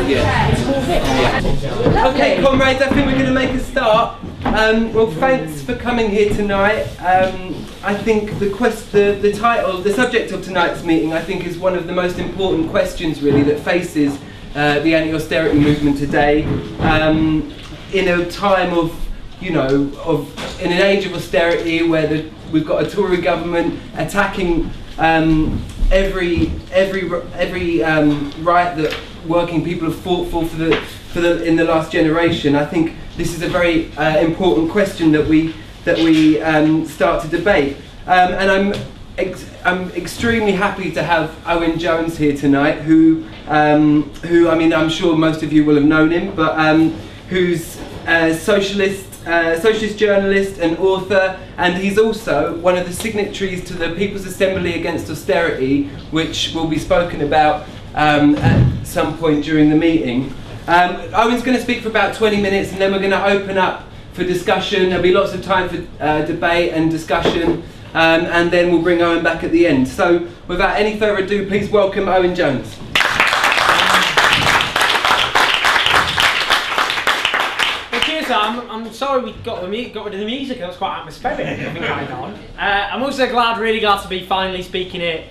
Yeah. Okay, comrades, I think we're going to make a start. Well, thanks for coming here tonight. I think the title, the subject of tonight's meeting, I think is one of the most important questions really that faces the anti-austerity movement today. In a time of, in an age of austerity where we've got a Tory government attacking every right that working people have fought for in the last generation. I think this is a very important question that we start to debate. And I'm extremely happy to have Owen Jones here tonight, who I mean, I'm sure most of you will have known him, but who's a socialist journalist and author, and he's also one of the signatories to the People's Assembly Against Austerity, which will be spoken about at some point during the meeting. Owen's going to speak for about 20 minutes, and then we're going to open up for discussion. There'll be lots of time for debate and discussion, and then we'll bring Owen back at the end. So without any further ado, please welcome Owen Jones. I'm sorry we got rid of the music. That was quite atmospheric going on. I'm also really glad to be finally speaking at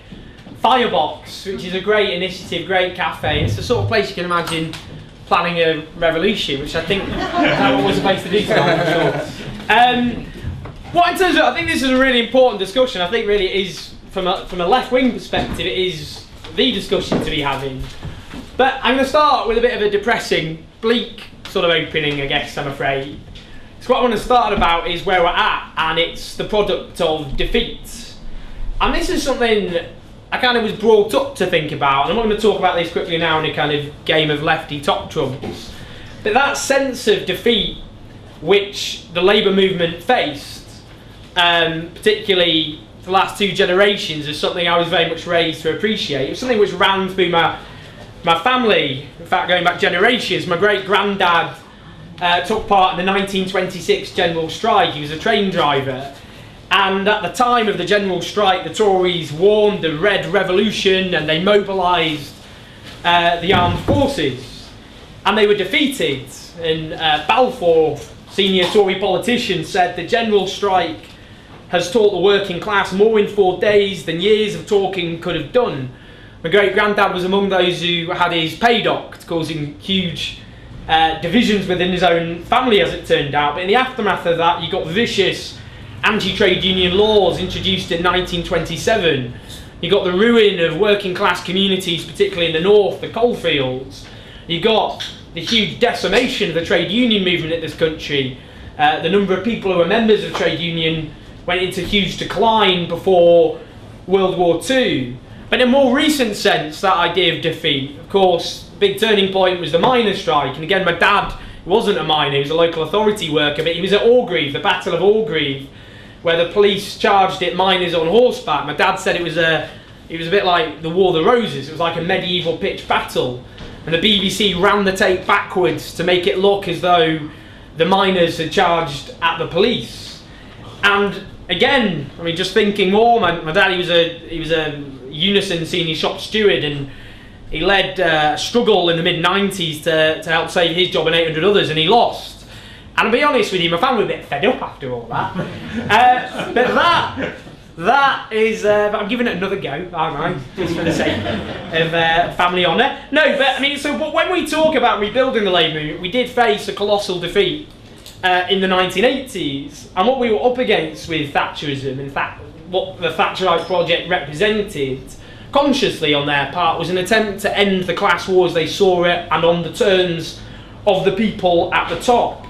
Firebox, which is a great initiative, great cafe. It's the sort of place you can imagine planning a revolution, which I think is what we're supposed to do tonight, for sure. What in terms of, I think this is a really important discussion. I think really it is, from a left-wing perspective, it is the discussion to be having. But I'm going to start with a bit of a depressing, bleak sort of opening, I guess, I'm afraid. So what I want to start about is where we're at, and it's the product of defeat. And this is something I kind of was brought up to think about, and I'm not going to talk about this quickly now in a kind of game of lefty top trumps. But that sense of defeat which the Labour movement faced, particularly the last two generations, is something I was very much raised to appreciate. It was something which ran through my family, in fact going back generations. My great-granddad took part in the 1926 general strike. He was a train driver, and at the time of the general strike the Tories warned the Red Revolution and they mobilised the armed forces, and they were defeated. And Balfour, senior Tory politician, said the general strike has taught the working class more in 4 days than years of talking could have done. My great-granddad was among those who had his pay docked, causing huge divisions within his own family, as it turned out. But in the aftermath of that, you got vicious anti-trade union laws introduced in 1927. You got the ruin of working-class communities, particularly in the north, the coalfields. You got the huge decimation of the trade union movement in this country. The number of people who were members of trade union went into huge decline before World War II. But in a more recent sense, that idea of defeat, of course, the big turning point was the miners' strike. And again, my dad wasn't a miner, he was a local authority worker, but he was at Orgreave, the Battle of Orgreave, where the police charged at miners on horseback. My dad said it was a bit like the War of the Roses. It was like a medieval pitched battle. And the BBC ran the tape backwards to make it look as though the miners had charged at the police. And again, I mean, just thinking more, my dad, he was a Unison senior shop steward, and he led a struggle in the mid-90s to help save his job and 800 others, and he lost. And I'll be honest with you, my family were a bit fed up after all that. But that is, but I'm giving it another go, aren't I? Just for the sake of family honour. No, but I mean, but when we talk about rebuilding the Labour movement, we did face a colossal defeat in the 1980s, and what we were up against with Thatcherism, in fact, what the Thatcherite project represented, consciously on their part, was an attempt to end the class wars they saw it, and on the terms of the people at the top.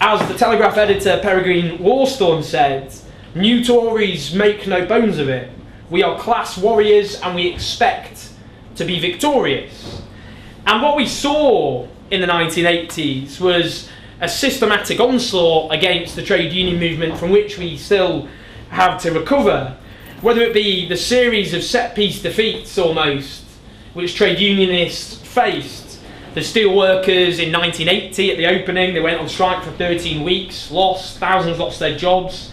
As the Telegraph editor Peregrine Worsthorne said, "New Tories make no bones of it. We are class warriors and we expect to be victorious." And what we saw in the 1980s was a systematic onslaught against the trade union movement from which we still have to recover. Whether it be the series of set-piece defeats almost which trade unionists faced. The steelworkers in 1980 at the opening, they went on strike for 13 weeks, thousands lost their jobs.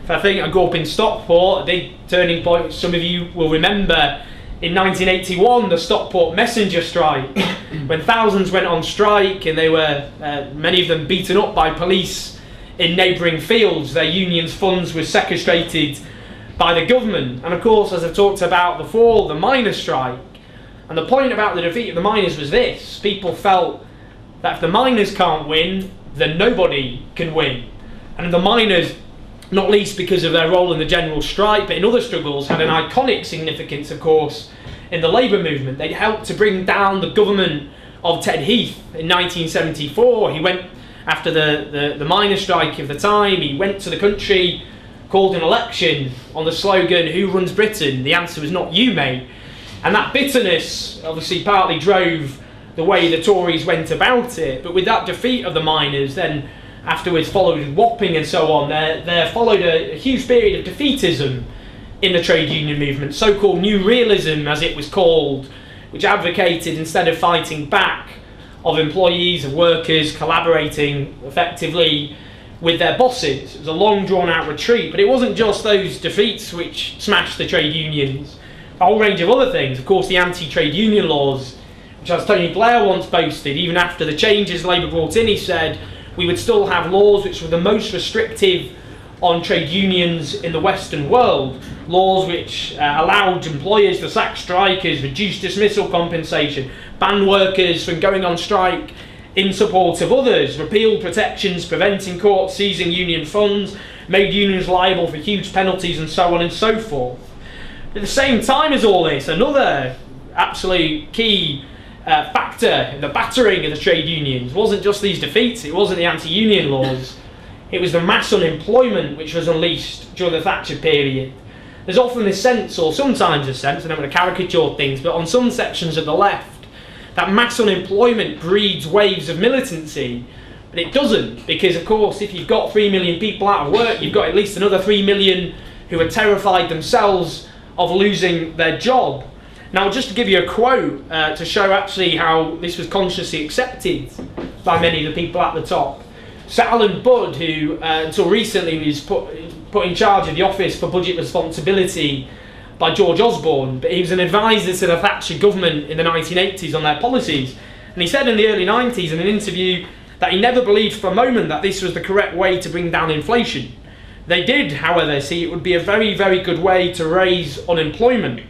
I think I grew up in Stockport, a big turning point which some of you will remember in 1981, the Stockport messenger strike, when thousands went on strike and they were, many of them beaten up by police in neighbouring fields. Their union's funds were sequestrated by the government. And of course, as I've talked about before, the miners' strike. And the point about the defeat of the miners was this: people felt that if the miners can't win, then nobody can win. And the miners, not least because of their role in the general strike, but in other struggles, had an iconic significance, of course, in the labour movement. They'd helped to bring down the government of Ted Heath in 1974. He went, after the miners' strike of the time, he went to the country, called an election on the slogan, "Who runs Britain?" The answer was "Not you, mate." And that bitterness obviously partly drove the way the Tories went about it. But with that defeat of the miners, then afterwards followed Wapping and so on, there followed a huge period of defeatism in the trade union movement, so-called New Realism as it was called, which advocated, instead of fighting back, of employees and workers collaborating effectively with their bosses. It was a long drawn-out retreat, but it wasn't just those defeats which smashed the trade unions. A whole range of other things. Of course, the anti-trade union laws, which, as Tony Blair once boasted, even after the changes Labour brought in, he said, we would still have laws which were the most restrictive on trade unions in the Western world. Laws which allowed employers to sack strikers, reduce dismissal compensation, ban workers from going on strike in support of others, repealed protections preventing courts seizing union funds, made unions liable for huge penalties, and so on and so forth. At the same time as all this, another absolute key factor in the battering of the trade unions wasn't just these defeats, it wasn't the anti-union laws, it was the mass unemployment which was unleashed during the Thatcher period. There's often this sense, or sometimes a sense, I don't want to caricature things, but on some sections of the left, that mass unemployment breeds waves of militancy. But it doesn't, because of course if you've got 3 million people out of work, you've got at least another 3 million who are terrified themselves of losing their job. Now, just to give you a quote to show actually how this was consciously accepted by many of the people at the top. Sir Alan Budd, who until recently was put in charge of the Office for Budget Responsibility by George Osborne, but he was an advisor to the Thatcher government in the 1980s on their policies. And he said in the early 90s in an interview that he never believed for a moment that this was the correct way to bring down inflation. They did, however, see it would be a very, very good way to raise unemployment.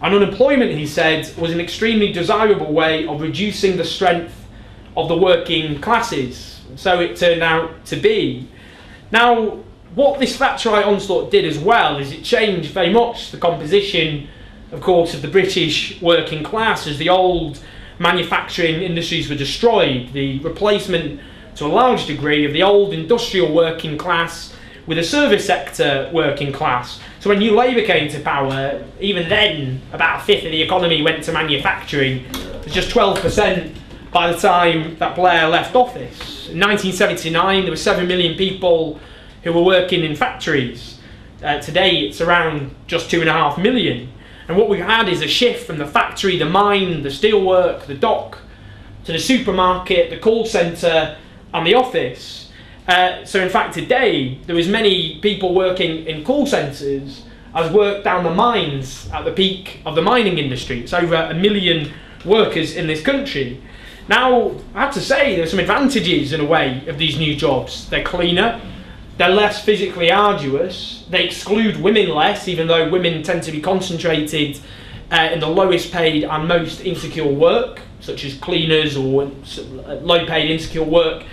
And unemployment, he said, was an extremely desirable way of reducing the strength of the working classes. So it turned out to be. Now, what this Thatcherite onslaught did as well is it changed very much the composition, of course, of the British working class as the old manufacturing industries were destroyed, the replacement to a large degree of the old industrial working class with a service sector working class. So when New Labour came to power, even then about a fifth of the economy went to manufacturing. It was just 12% by the time that Blair left office. In 1979 there were 7 million people who were working in factories. Today it's around just 2.5 million. And what we've had is a shift from the factory, the mine, the steelwork, the dock, to the supermarket, the call centre and the office. So in fact today there is many people working in call centres as work down the mines at the peak of the mining industry. It's over 1 million workers in this country. Now, I have to say there are some advantages in a way of these new jobs. They're cleaner, they're less physically arduous, they exclude women less, even though women tend to be concentrated in the lowest paid and most insecure work, such as cleaners or low paid insecure work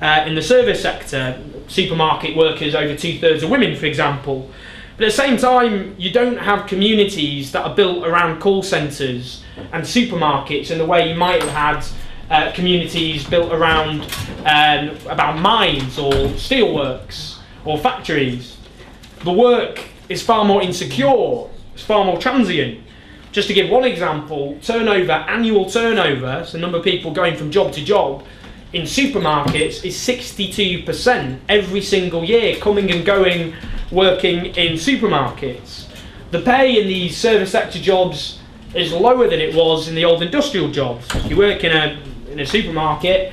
in the service sector. Supermarket workers, over 2/3 of women, for example. But at the same time, you don't have communities that are built around call centres and supermarkets in the way you might have had communities built around about mines or steelworks or factories. The work is far more insecure, it's far more transient. Just to give one example, annual turnover, so the number of people going from job to job in supermarkets is 62% every single year, coming and going, working in supermarkets. The pay in these service sector jobs is lower than it was in the old industrial jobs. If you work in a supermarket,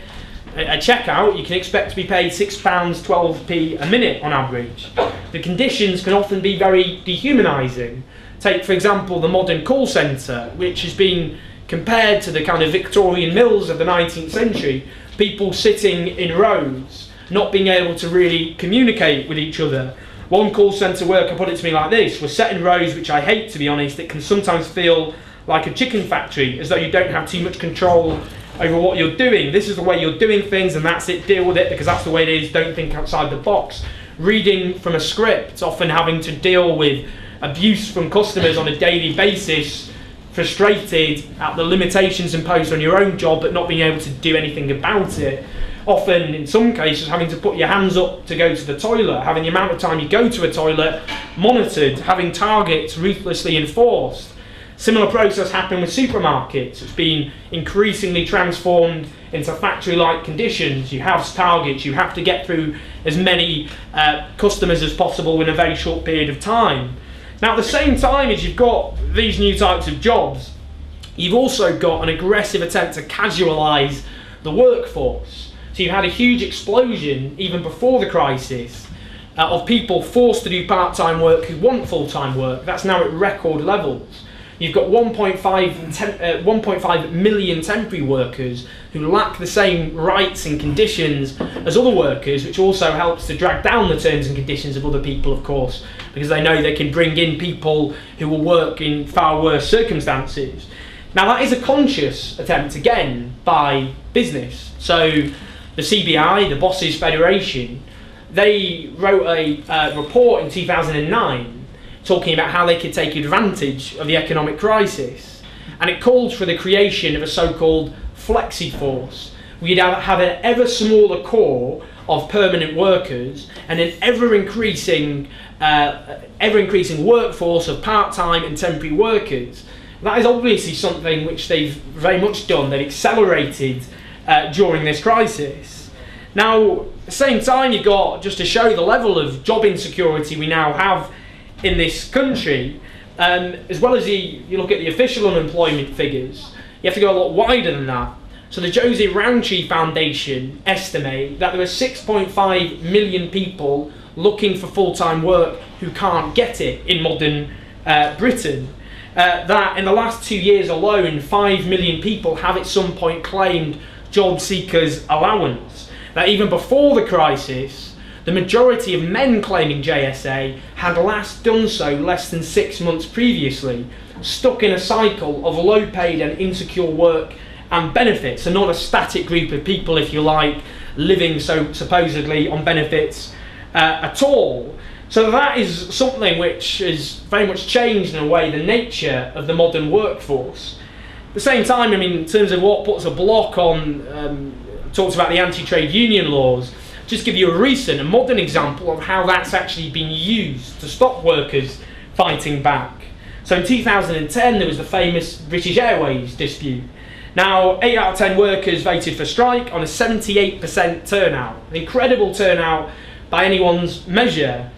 a checkout, you can expect to be paid £6.12p a minute on average. The conditions can often be very dehumanising. Take, for example, the modern call centre, which has been compared to the kind of Victorian mills of the 19th century, people sitting in rows, not being able to really communicate with each other. One call centre worker put it to me like this: we're set in rows, which I hate, to be honest. It can sometimes feel like a chicken factory, as though you don't have too much control over what you're doing. This is the way you're doing things, and that's it, deal with it, because that's the way it is, don't think outside the box. Reading from a script, often having to deal with abuse from customers on a daily basis, frustrated at the limitations imposed on your own job but not being able to do anything about it. Often, in some cases, having to put your hands up to go to the toilet, having the amount of time you go to a toilet monitored, having targets ruthlessly enforced. Similar process happened with supermarkets. It's been increasingly transformed into factory-like conditions. You have targets, you have to get through as many customers as possible in a very short period of time. Now, at the same time as you've got these new types of jobs, you've also got an aggressive attempt to casualise the workforce. So you've had a huge explosion, even before the crisis, of people forced to do part-time work who want full-time work. That's now at record levels. You've got 1.5 million temporary workers who lack the same rights and conditions as other workers, which also helps to drag down the terms and conditions of other people, of course, because they know they can bring in people who will work in far worse circumstances. Now, that is a conscious attempt, again, by business. So the CBI, the Bosses Federation, they wrote a report in 2009 talking about how they could take advantage of the economic crisis. And it called for the creation of a so-called flexi force. We'd have an ever smaller core of permanent workers and an ever-increasing workforce of part-time and temporary workers. That is obviously something which they've very much done. They've accelerated during this crisis. Now, at the same time, you've got, just to show the level of job insecurity we now have in this country, as well as you look at the official unemployment figures, you have to go a lot wider than that. So the Joseph Rowntree Foundation estimate that there are 6.5 million people looking for full-time work who can't get it in modern Britain. That in the last 2 years alone, 5 million people have at some point claimed job seekers allowance. That even before the crisis, the majority of men claiming JSA had last done so less than 6 months previously, stuck in a cycle of low-paid and insecure work and benefits, and not a static group of people, if you like, living so supposedly on benefits at all. So that is something which has very much changed in a way the nature of the modern workforce. At the same time, I mean, in terms of what puts a block on, talks about the anti-trade union laws, just give you a modern example of how that's actually been used to stop workers fighting back. So in 2010, there was the famous British Airways dispute. Now, 8 out of 10 workers voted for strike on a 78% turnout. An incredible turnout by anyone's measure.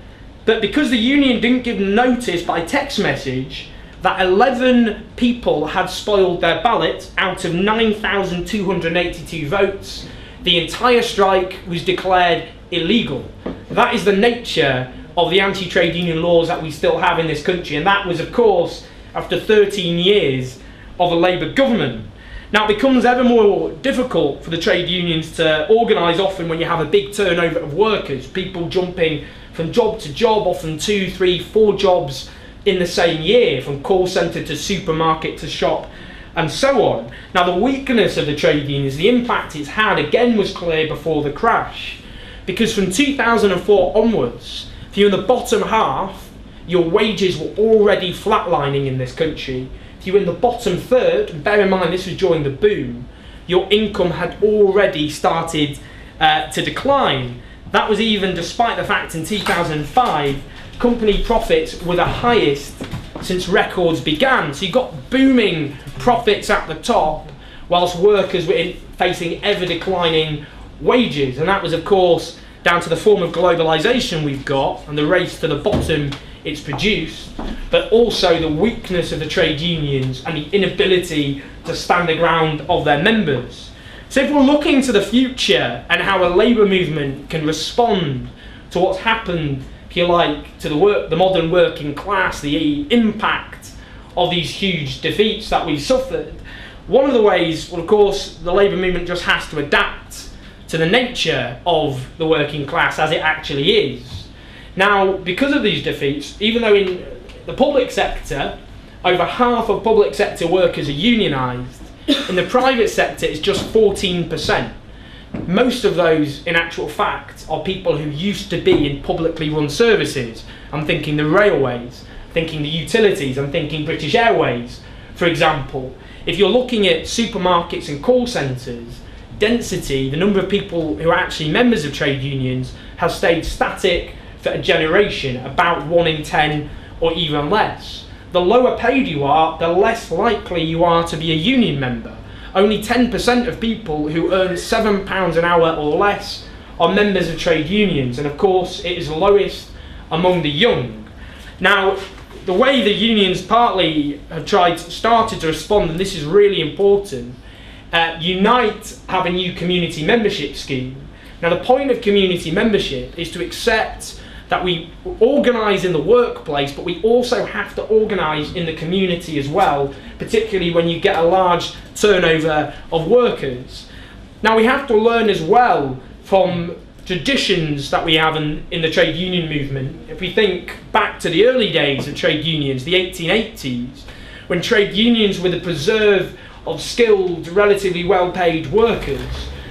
But because the union didn't give notice by text message that 11 people had spoiled their ballot out of 9,282 votes, the entire strike was declared illegal. That is the nature of the anti-trade union laws that we still have in this country, and that was, of course, after 13 years of a Labour government. Now, it becomes ever more difficult for the trade unions to organise often when you have a big turnover of workers, people jumping from job to job, often 2, 3, 4 jobs in the same year, from call centre to supermarket to shop, and so on. Now, the weakness of the trade unions, the impact it's had, again was clear before the crash. Because from 2004 onwards, if you're in the bottom half, your wages were already flatlining in this country. If you were in the bottom third, and bear in mind this was during the boom, your income had already started to decline. That was even despite the fact in 2005, company profits were the highest since records began. So you got booming profits at the top, whilst workers were facing ever declining wages. And that was, of course, down to the form of globalisation we've got and the race to the bottom it's produced, but also the weakness of the trade unions and the inability to stand the ground of their members. So if we're looking to the future and how a labour movement can respond to what's happened, if you like, to the modern working class, the impact of these huge defeats that we've suffered, one of the ways, well, of course, the labour movement just has to adapt to the nature of the working class as it actually is. Now, because of these defeats, even though in the public sector, over half of public sector workers are unionised, in the private sector it's just 14%. Most of those, in actual fact, are people who used to be in publicly run services. I'm thinking the railways, thinking the utilities, I'm thinking British Airways, for example. If you're looking at supermarkets and call centres, density, the number of people who are actually members of trade unions, has stayed static for a generation, about 1 in 10 or even less. The lower paid you are, the less likely you are to be a union member. Only 10% of people who earn £7 an hour or less are members of trade unions, and of course it is lowest among the young. Now, the way the unions partly have started to respond, and this is really important, Unite have a new community membership scheme. Now, the point of community membership is to accept that we organise in the workplace, but we also have to organise in the community as well, particularly when you get a large turnover of workers. Now, we have to learn as well from traditions that we have in the trade union movement. If we think back to the early days of trade unions, the 1880s, when trade unions were the preserve of skilled, relatively well-paid workers.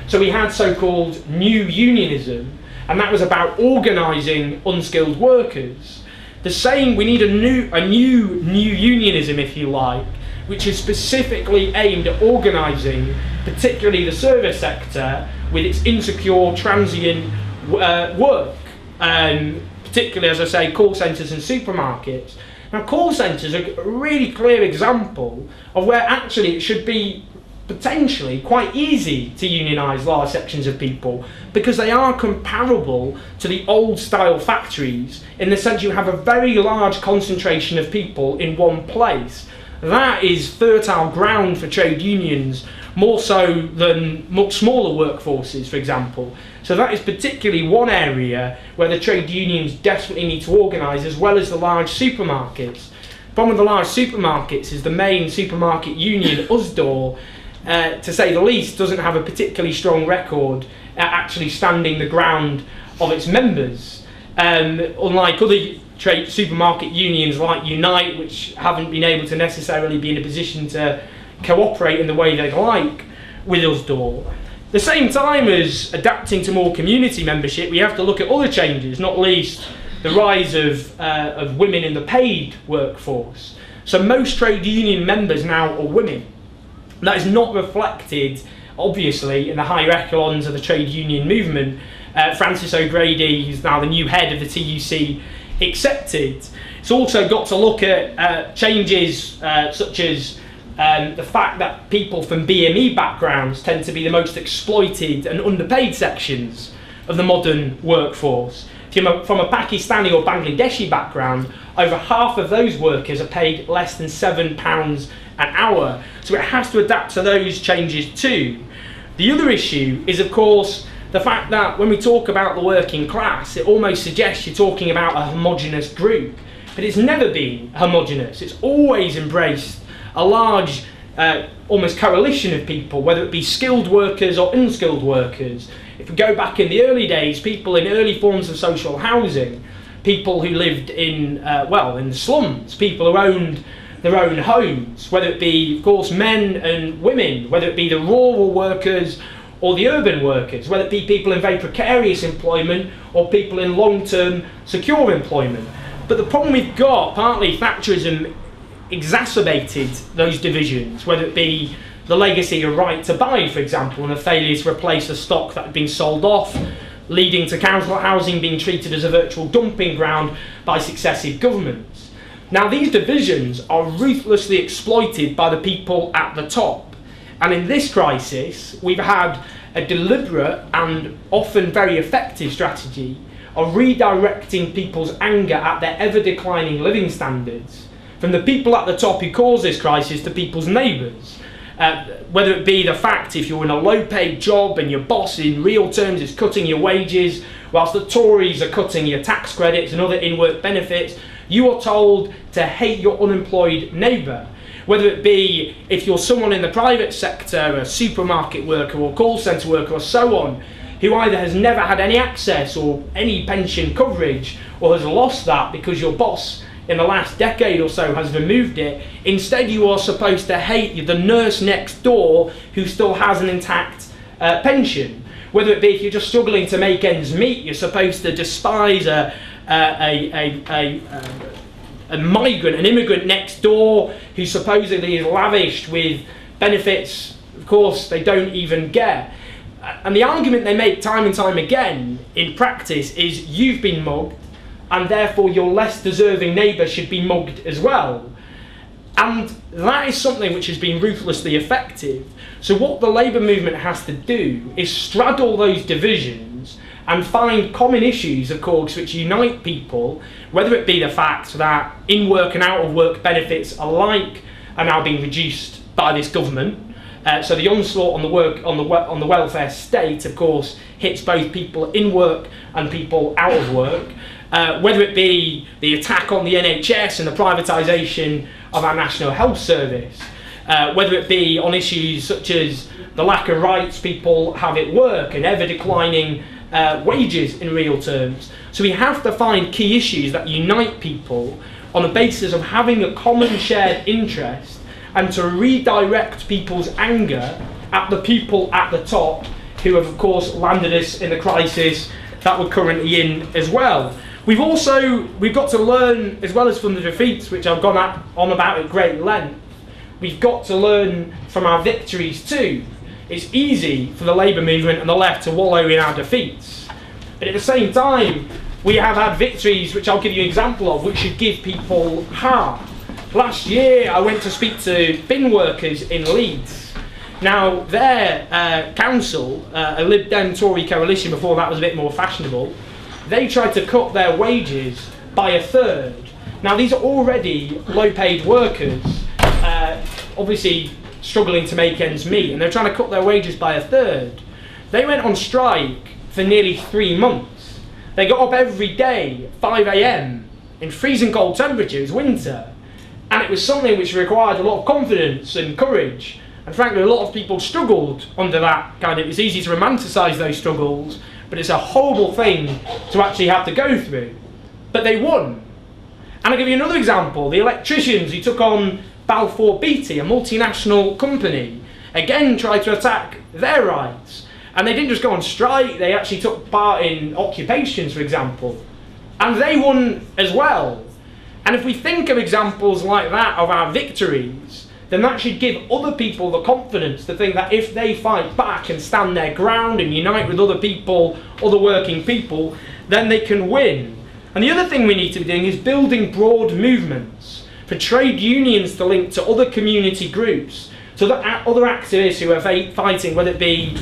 So we had so-called new unionism, and that was about organising unskilled workers. The same, we need a new unionism, if you like, which is specifically aimed at organising, particularly the service sector, with its insecure, transient work, particularly, as I say, call centres and supermarkets. Now, call centres are a really clear example of where actually it should be potentially quite easy to unionise large sections of people, because they are comparable to the old style factories in the sense you have a very large concentration of people in one place. That is fertile ground for trade unions, more so than much smaller workforces, for example. So that is particularly one area where the trade unions desperately need to organise, as well as the large supermarkets. The problem with the large supermarkets is the main supermarket union, USDOR, to say the least, doesn't have a particularly strong record at actually standing the ground of its members. Unlike other trade supermarket unions like Unite, which haven't been able to necessarily be in a position to cooperate in the way they'd like with USDOR. At the same time as adapting to more community membership, we have to look at other changes, not least the rise of women in the paid workforce. So most trade union members now are women. That is not reflected, obviously, in the higher echelons of the trade union movement. Francis O'Grady, who's now the new head of the TUC, accepted. It's also got to look at changes such as the fact that people from BME backgrounds tend to be the most exploited and underpaid sections of the modern workforce. If you're from a Pakistani or Bangladeshi background, over half of those workers are paid less than £7 an hour. So it has to adapt to those changes too. The other issue is, of course, the fact that when we talk about the working class, it almost suggests you're talking about a homogenous group. But it's never been homogenous. It's always embraced a large, almost coalition of people, whether it be skilled workers or unskilled workers. If we go back in the early days, people in early forms of social housing, people who lived in the slums, people who owned their own homes, whether it be, of course, men and women, whether it be the rural workers or the urban workers, whether it be people in very precarious employment or people in long-term secure employment. But the problem we've got, partly Thatcherism exacerbated those divisions, whether it be the legacy of right to buy, for example, and the failure to replace the stock that had been sold off, leading to council housing being treated as a virtual dumping ground by successive governments. Now, these divisions are ruthlessly exploited by the people at the top. And in this crisis, we've had a deliberate and often very effective strategy of redirecting people's anger at their ever-declining living standards from the people at the top who caused this crisis to people's neighbours. Whether it be the fact if you're in a low-paid job and your boss in real terms is cutting your wages, whilst the Tories are cutting your tax credits and other in-work benefits, you are told to hate your unemployed neighbour. Whether it be if you're someone in the private sector, a supermarket worker or call centre worker or so on, who either has never had any access or any pension coverage or has lost that because your boss in the last decade or so has removed it. Instead, you are supposed to hate the nurse next door who still has an intact pension. Whether it be if you're just struggling to make ends meet, you're supposed to despise a migrant, an immigrant next door who supposedly is lavished with benefits, of course, they don't even get. And the argument they make time and time again in practice is you've been mugged, and therefore your less deserving neighbour should be mugged as well. And that is something which has been ruthlessly effective. So what the Labour movement has to do is straddle those divisions and find common issues, of course, which unite people, whether it be the fact that in-work and out-of-work benefits alike are now being reduced by this government. So the onslaught on the welfare state, of course, hits both people in work and people out of work. Whether it be the attack on the NHS and the privatisation of our National Health Service, whether it be on issues such as the lack of rights people have at work and ever declining wages in real terms. So we have to find key issues that unite people on the basis of having a common shared interest and to redirect people's anger at the people at the top who have, of course, landed us in the crisis that we're currently in as well. We've got to learn, as well as from the defeats, which I've gone on about at great length, we've got to learn from our victories too. It's easy for the Labour movement and the left to wallow in our defeats. But at the same time, we have had victories, which I'll give you an example of, which should give people heart. Last year, I went to speak to bin workers in Leeds. Now, their council, a Lib Dem Tory coalition before that was a bit more fashionable, they tried to cut their wages by a third. Now, these are already low-paid workers, obviously struggling to make ends meet, and they're trying to cut their wages by a third. They went on strike for nearly 3 months. They got up every day at 5 AM in freezing cold temperatures, winter, and it was something which required a lot of confidence and courage. And frankly, a lot of people struggled under that kind of, it's easy to romanticise those struggles, but it's a horrible thing to actually have to go through. But they won. And I'll give you another example. The electricians who took on Balfour Beatty, a multinational company, again tried to attack their rights. And they didn't just go on strike, they actually took part in occupations, for example. And they won as well. And if we think of examples like that of our victories, then that should give other people the confidence to think that if they fight back and stand their ground and unite with other people, other working people, then they can win. And the other thing we need to be doing is building broad movements for trade unions to link to other community groups, so that other activists who are fighting, whether it be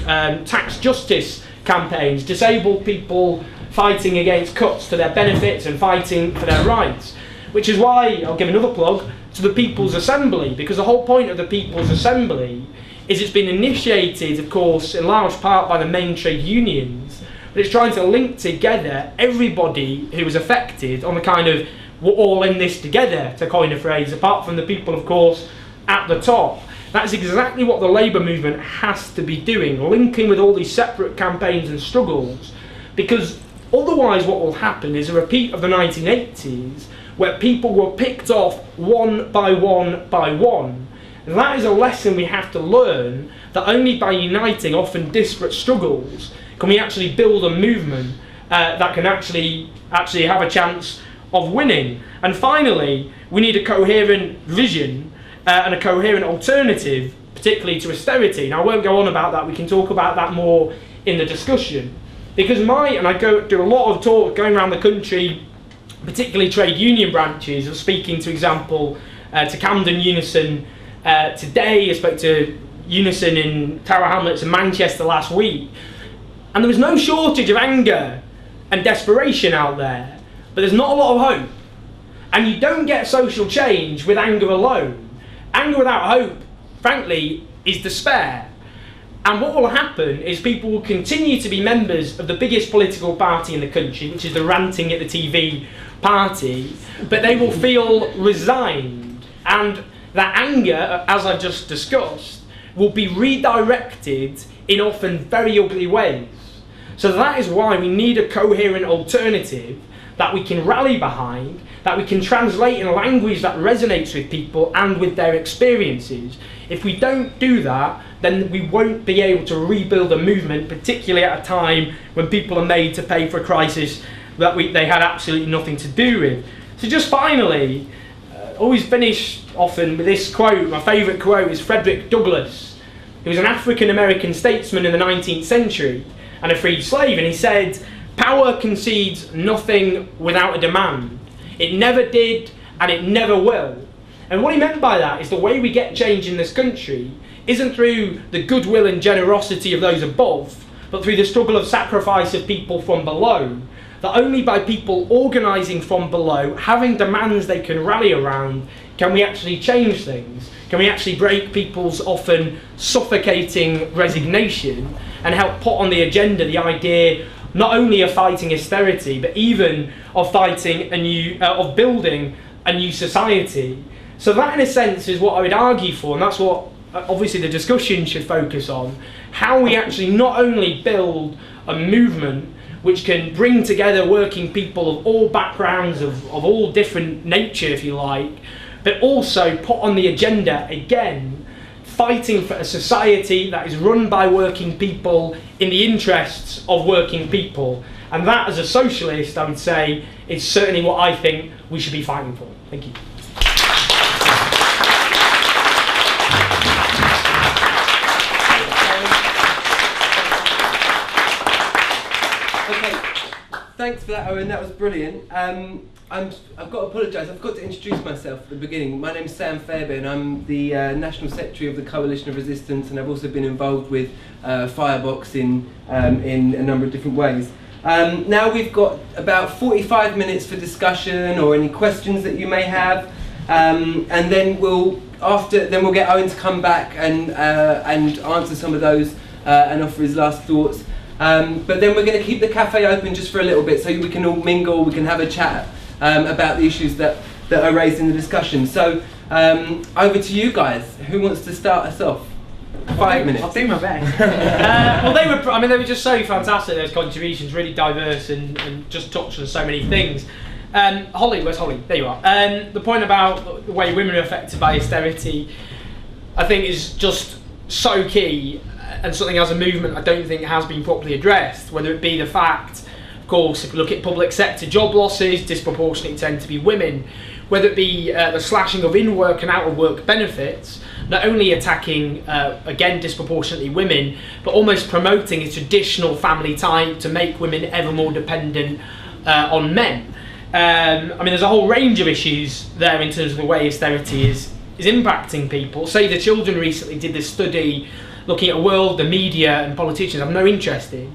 tax justice campaigns, disabled people fighting against cuts to their benefits and fighting for their rights. Which is why, I'll give another plug, to the People's Assembly, because the whole point of the People's Assembly is it's been initiated, of course, in large part by the main trade unions, but it's trying to link together everybody who was affected on the kind of, we're all in this together, to coin a phrase, apart from the people, of course, at the top. That's exactly what the Labour movement has to be doing, linking with all these separate campaigns and struggles, because otherwise what will happen is a repeat of the 1980s, where people were picked off one by one by one. And that is a lesson we have to learn, that only by uniting often disparate struggles can we actually build a movement that can actually have a chance of winning. And finally, we need a coherent vision and a coherent alternative, particularly to austerity. Now, I won't go on about that, we can talk about that more in the discussion. Because I do a lot of talk going around the country, particularly trade union branches, of speaking, to example, to Camden Unison today. I spoke to Unison in Tower Hamlets and Manchester last week. And there was no shortage of anger and desperation out there, but there's not a lot of hope. And you don't get social change with anger alone. Anger without hope, frankly, is despair. And what will happen is people will continue to be members of the biggest political party in the country, which is the ranting at the TV party, but they will feel resigned. And that anger, as I've just discussed, will be redirected in often very ugly ways. So that is why we need a coherent alternative that we can rally behind, that we can translate in language that resonates with people and with their experiences. If we don't do that, then we won't be able to rebuild a movement, particularly at a time when people are made to pay for a crisis that they had absolutely nothing to do with. So just finally, always finish often with this quote. My favourite quote is Frederick Douglass, who was an African-American statesman in the 19th century and a freed slave, and he said, "Power concedes nothing without a demand. It never did and it never will." And what he meant by that is the way we get change in this country isn't through the goodwill and generosity of those above, but through the struggle of sacrifice of people from below. That only by people organising from below, having demands they can rally around, can we actually change things. Can we actually break people's often suffocating resignation and help put on the agenda the idea not only of fighting austerity, but even of fighting a new, of building a new society. So that, in a sense, is what I would argue for, and that's what obviously the discussion should focus on. How we actually not only build a movement which can bring together working people of all backgrounds, of all different nature, if you like, but also put on the agenda, again, fighting for a society that is run by working people in the interests of working people. And that, as a socialist, I would say, is certainly what I think we should be fighting for. Thank you. Thanks for that, Owen. That was brilliant. I've got to apologise. I've got to introduce myself at the beginning. My name's Sam Fairbairn. I'm the National Secretary of the Coalition of Resistance, and I've also been involved with Firebox in a number of different ways. Now we've got about 45 minutes for discussion or any questions that you may have, and then we'll get Owen to come back and answer some of those and offer his last thoughts. But then we're going to keep the cafe open just for a little bit so we can all mingle, we can have a chat about the issues that are raised in the discussion. So over to you guys. Who wants to start us off? 5 minutes. I'll do my best. Well, they were just so fantastic, those contributions, really diverse and just touched on so many things. Holly, where's Holly? There you are. The point about the way women are affected by austerity, I think, is just so key, and something as a movement I don't think has been properly addressed, whether it be the fact, of course, if you look at public sector job losses, disproportionately tend to be women, whether it be the slashing of in-work and out-of-work benefits, not only attacking, again, disproportionately women, but almost promoting a traditional family type to make women ever more dependent on men. There's a whole range of issues there in terms of the way austerity is impacting people. Say the Children recently did this study looking at a world the media and politicians have no interest in,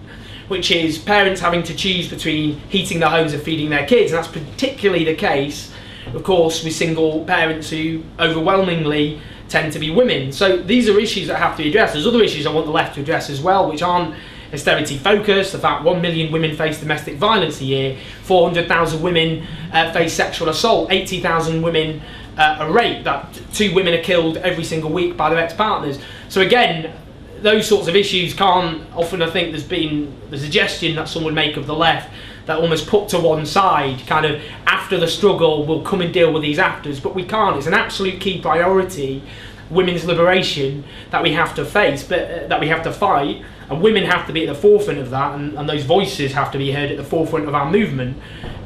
which is parents having to choose between heating their homes and feeding their kids. And that's particularly the case, of course, with single parents who overwhelmingly tend to be women. So these are issues that have to be addressed. There's other issues I want the left to address as well, which aren't austerity focused. The fact 1 million women face domestic violence a year, 400,000 women face sexual assault, 80,000 women are raped, that 2 women are killed every single week by their ex-partners. So again, those sorts of issues can't, often I think there's been the suggestion that some would make of the left, that almost put to one side, kind of after the struggle we'll come and deal with these afters, but we can't. It's an absolute key priority, women's liberation, that we have to face, but that we have to fight, and women have to be at the forefront of that, and those voices have to be heard at the forefront of our movement.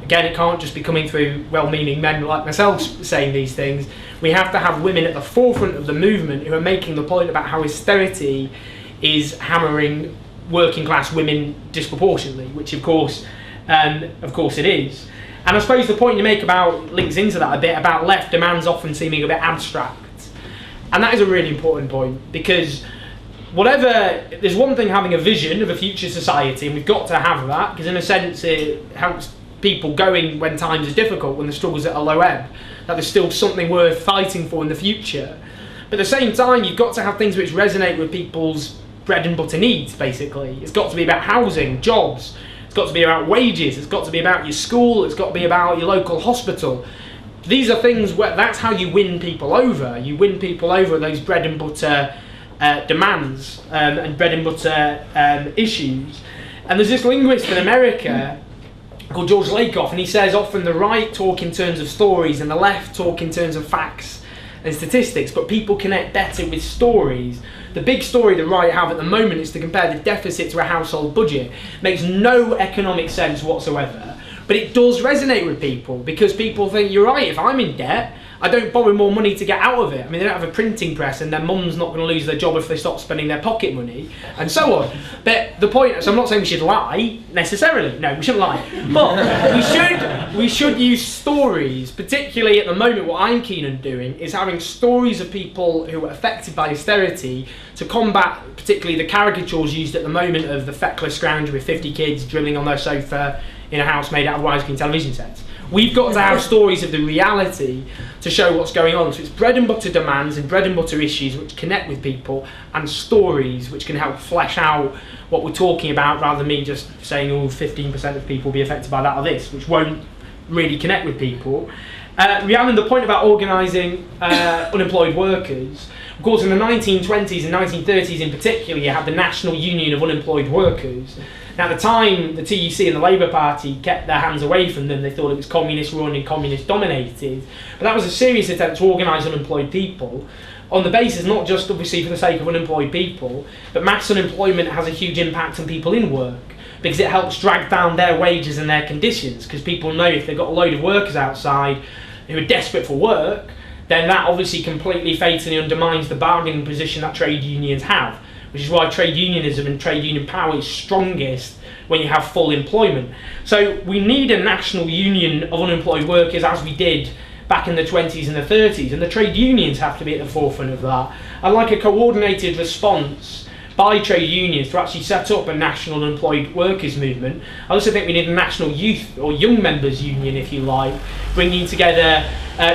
Again, it can't just be coming through well-meaning men like myself saying these things. We have to have women at the forefront of the movement who are making the point about how austerity is hammering working-class women disproportionately, which of course it is. And I suppose the point you make about links into that a bit about left demands often seeming a bit abstract, and that is a really important point, because there's one thing having a vision of a future society, and we've got to have that, because in a sense it helps people going when times are difficult, when the struggle's at a low ebb, that there's still something worth fighting for in the future. But at the same time, you've got to have things which resonate with people's bread and butter needs, basically. It's got to be about housing, jobs, it's got to be about wages, it's got to be about your school, it's got to be about your local hospital. These are things where that's how you win people over. You win people over those bread and butter demands and bread and butter issues. And there's this linguist in America called George Lakoff, and he says often the right talk in terms of stories and the left talk in terms of facts and statistics, but people connect better with stories. The big story the right have at the moment is to compare the deficit to a household budget. It makes no economic sense whatsoever, but it does resonate with people because people think, you're right, if I'm in debt, I don't borrow more money to get out of it. I mean, they don't have a printing press and their mum's not going to lose their job if they stop spending their pocket money, and so on. But the point, so I'm not saying we should lie, necessarily. No, we shouldn't lie. But we should use stories, particularly at the moment. What I'm keen on doing is having stories of people who were affected by austerity to combat particularly the caricatures used at the moment of the feckless scrounger with 50 kids dribbling on their sofa in a house made out of widescreen television sets. We've got to have stories of the reality to show what's going on. So it's bread and butter demands and bread and butter issues which connect with people, and stories which can help flesh out what we're talking about, rather than me just saying, oh, 15% of people will be affected by that or this, which won't really connect with people. Rhiannon, the point about organising unemployed workers, of course in the 1920s and 1930s in particular, you had the National Union of Unemployed Workers. Now, at the time, the TUC and the Labour Party kept their hands away from them. They thought it was communist-run and communist-dominated. But that was a serious attempt to organise unemployed people on the basis, not just obviously for the sake of unemployed people, but mass unemployment has a huge impact on people in work because it helps drag down their wages and their conditions, because people know if they've got a load of workers outside who are desperate for work, then that obviously completely fatally undermines the bargaining position that trade unions have, which is why trade unionism and trade union power is strongest when you have full employment. So we need a national union of unemployed workers, as we did back in the 20s and the 30s, and the trade unions have to be at the forefront of that. I'd like a coordinated response by trade unions to actually set up a national unemployed workers movement. I also think we need a national youth or young members union, if you like, bringing together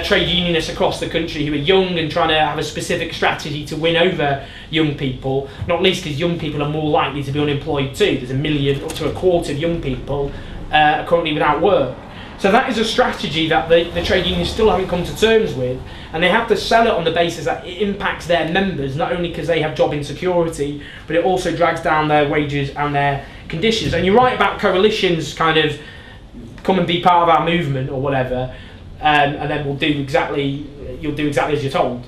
trade unionists across the country who are young and trying to have a specific strategy to win over young people, not least because young people are more likely to be unemployed too. There's 1 million up to a quarter of young people currently without work. So that is a strategy that the trade unions still haven't come to terms with, and they have to sell it on the basis that it impacts their members, not only because they have job insecurity, but it also drags down their wages and their conditions. And you're right about coalitions kind of come and be part of our movement or whatever, and then you'll do exactly as you're told.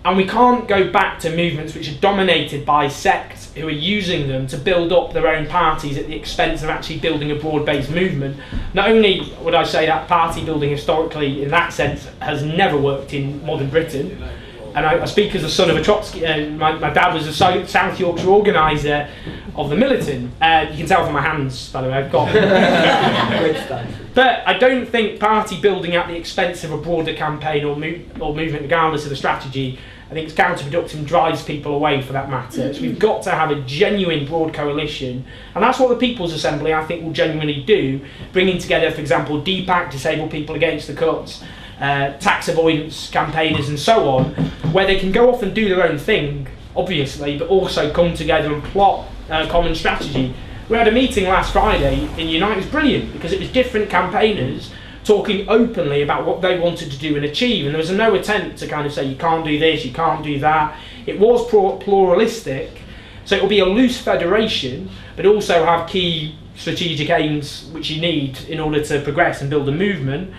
And we can't go back to movements which are dominated by sects who are using them to build up their own parties at the expense of actually building a broad-based movement. Not only would I say that party building historically in that sense has never worked in modern Britain, and I speak as the son of a Trotsky, my dad was a South Yorkshire organiser of the militant. You can tell from my hands, by the way, I've got But I don't think party building at the expense of a broader campaign or movement, regardless of the strategy, I think it's counterproductive and drives people away, for that matter. So we've got to have a genuine broad coalition, and that's what the People's Assembly, I think, will genuinely do, bringing together, for example, DPAC, Disabled People Against the Cuts, tax avoidance campaigners and so on, where they can go off and do their own thing, obviously, but also come together and plot a common strategy. We had a meeting last Friday in Unite. It was brilliant because it was different campaigners talking openly about what they wanted to do and achieve, and there was no attempt to kind of say you can't do this, you can't do that. It was pluralistic, so it will be a loose federation, but also have key strategic aims which you need in order to progress and build a movement.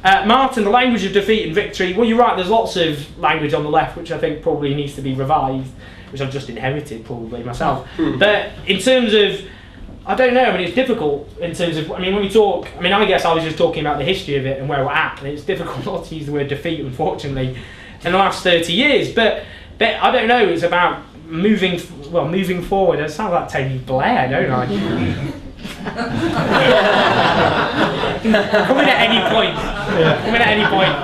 Martin, the language of defeat and victory, well, you're right, there's lots of language on the left which I think probably needs to be revised, which I've just inherited probably myself. But in terms of, I don't know, I mean, it's difficult in terms of, I mean, when we talk, I mean, I guess I was just talking about the history of it and where we're at, and it's difficult not to use the word defeat, unfortunately, in the last 30 years, but I don't know, it's about moving forward. It sounds like Tony Blair, don't I? Come in at any point. Come in at any point.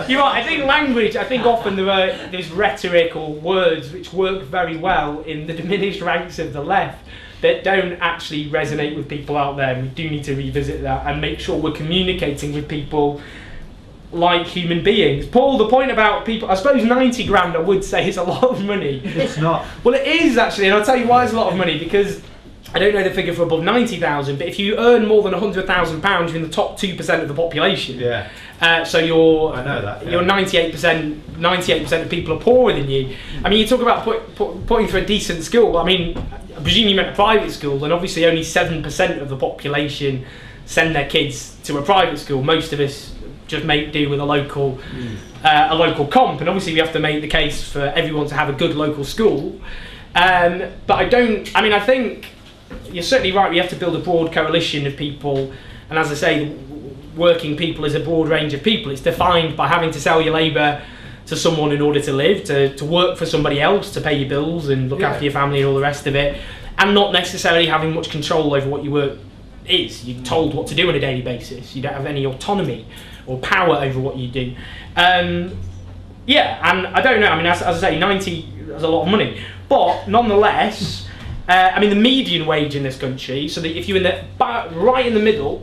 You know what, I think language, I think often there's rhetoric or words which work very well in the diminished ranks of the left that don't actually resonate with people out there. We do need to revisit that and make sure we're communicating with people like human beings. Paul, the point about people, I suppose 90 grand I would say is a lot of money. It's not. Well, it is actually, and I'll tell you why it's a lot of money, because I don't know the figure for above 90,000, but if you earn more than £100,000, you're in the top 2% of the population. Yeah. So you're, I know that. Yeah. You're 98% of people are poorer than you. I mean, you talk about putting through a decent school. I mean, I presume you meant a private school, and obviously only 7% of the population send their kids to a private school. Most of us just make do with a local comp, and obviously we have to make the case for everyone to have a good local school. But I think you're certainly right, we have to build a broad coalition of people, and as I say, working people is a broad range of people. It's defined by having to sell your labour to someone in order to live, to work for somebody else, to pay your bills and look after your family and all the rest of it, and not necessarily having much control over what your work is. You're told what to do on a daily basis. You don't have any autonomy or power over what you do. And I don't know, I mean, as I say, 90 is a lot of money, but nonetheless, the median wage in this country, so that if you're right in the middle,